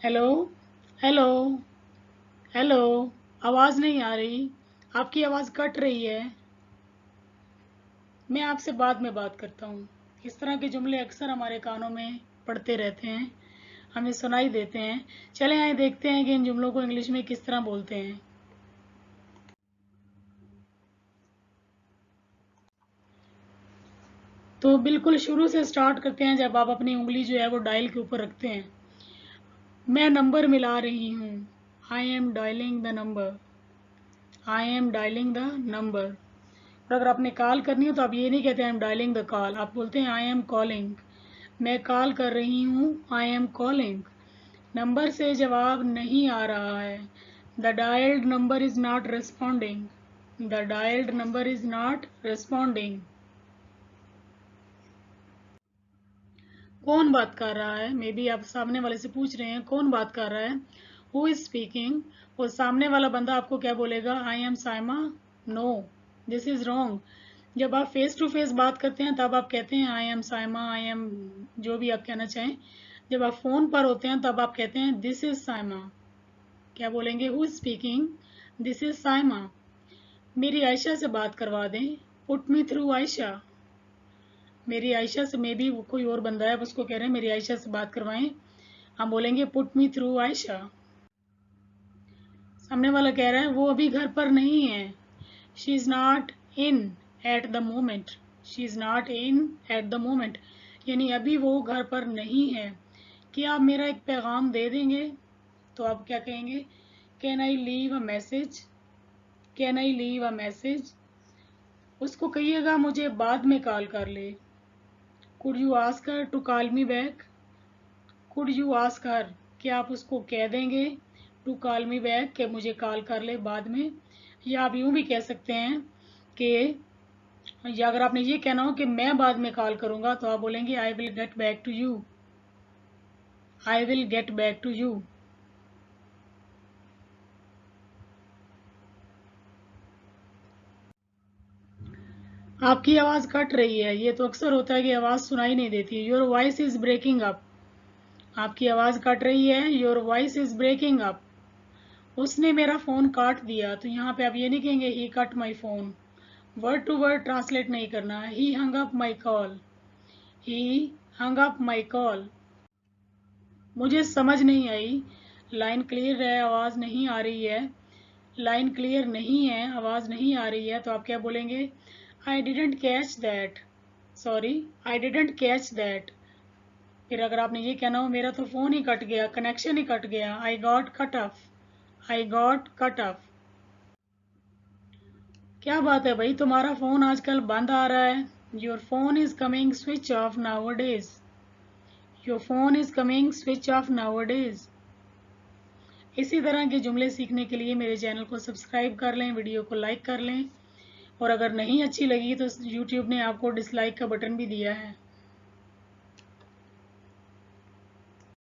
Hello hello hello. आवाज़ नहीं आ रही, आपकी आवाज़ कट रही है। मैं आपसे बाद में बात करता हूँ। इस तरह के जुमले अक्सर हमारे कानों में पड़ते रहते हैं, हमें सुनाई देते हैं। चले आए देखते हैं कि इन जुमलों को इंग्लिश में किस तरह बोलते हैं। तो बिल्कुल शुरू से स्टार्ट करते हैं, जब आप अपनी उंगली जो है वो डायल के ऊपर रखते हैं। मैं नंबर मिला रही हूँ। I am dialling the number. I am dialling the number. और अगर आपने कॉल करनी हो तो आप ये नहीं कहते I am dialling the call, आप बोलते हैं आई एम कॉलिंग। मैं कॉल कर रही हूँ, आई एम कॉलिंग। नंबर से जवाब नहीं आ रहा है। The dialled number is not responding. The dialled number is not responding. कौन बात कर रहा है, मे बी आप सामने वाले से पूछ रहे हैं कौन बात कर रहा है। Who is speaking. और सामने वाला बंदा आपको क्या बोलेगा, I am Saima. No, this is wrong. जब आप फेस टू फेस बात करते हैं तब आप कहते हैं I am Saima, I am जो भी आप कहना चाहें। जब आप फोन पर होते हैं तब आप कहते हैं दिस इज साइमा। क्या बोलेंगे, who is speaking, this is Saima. मेरी आयशा से बात करवा दें, पुट मी थ्रू आयशा। मेरी आयशा से, मे बी कोई और बंदा है उसको कह रहे हैं मेरी आयशा से बात करवाएं, हम बोलेंगे पुट मी थ्रू आयशा। सामने वाला कह रहा है वो अभी घर पर नहीं है। She is not in at the moment. She is not in at the moment, यानी अभी वो घर पर नहीं है। क्या आप मेरा एक पैगाम दे देंगे, तो आप क्या कहेंगे, can I leave a message. Can I leave a message. उसको कहिएगा मुझे बाद में कॉल कर ले। Could you ask her to call me back. Could you ask her, क्या आप उसको कह देंगे टू कॉल मी बैक, कि मुझे कॉल कर ले बाद में। या आप यूं भी कह सकते हैं कि, या अगर आपने ये कहना हो कि मैं बाद में कॉल करूंगा, तो आप बोलेंगे I will get back to you. I will get back to you. आपकी आवाज़ कट रही है, ये तो अक्सर होता है कि आवाज़ सुनाई नहीं देती। Your voice is breaking up. आपकी आवाज़ कट रही है, your voice is breaking up. उसने मेरा फ़ोन काट दिया, तो यहाँ पे आप ये नहीं कहेंगे he cut my phone. Word to word translate नहीं करना। He hung up my call. He hung up my call. मुझे समझ नहीं आई। लाइन क्लियर है, आवाज़ नहीं आ रही है। लाइन क्लियर नहीं है, आवाज़ नहीं आ रही है, तो आप क्या बोलेंगे, I didn't catch that. Sorry, I didn't catch that. फिर अगर आपने ये कहना हो मेरा तो फ़ोन ही कट गया, कनेक्शन ही कट गया, I got cut off. I got cut off. क्या बात है भाई, तुम्हारा फ़ोन आजकल बंद आ रहा है। Your phone is coming switch off now days. Your phone is coming switch off now days. इसी तरह के जुमले सीखने के लिए मेरे चैनल को सब्सक्राइब कर लें, वीडियो को लाइक कर लें, और अगर नहीं अच्छी लगी तो यूट्यूब ने आपको डिसलाइक का बटन भी दिया है।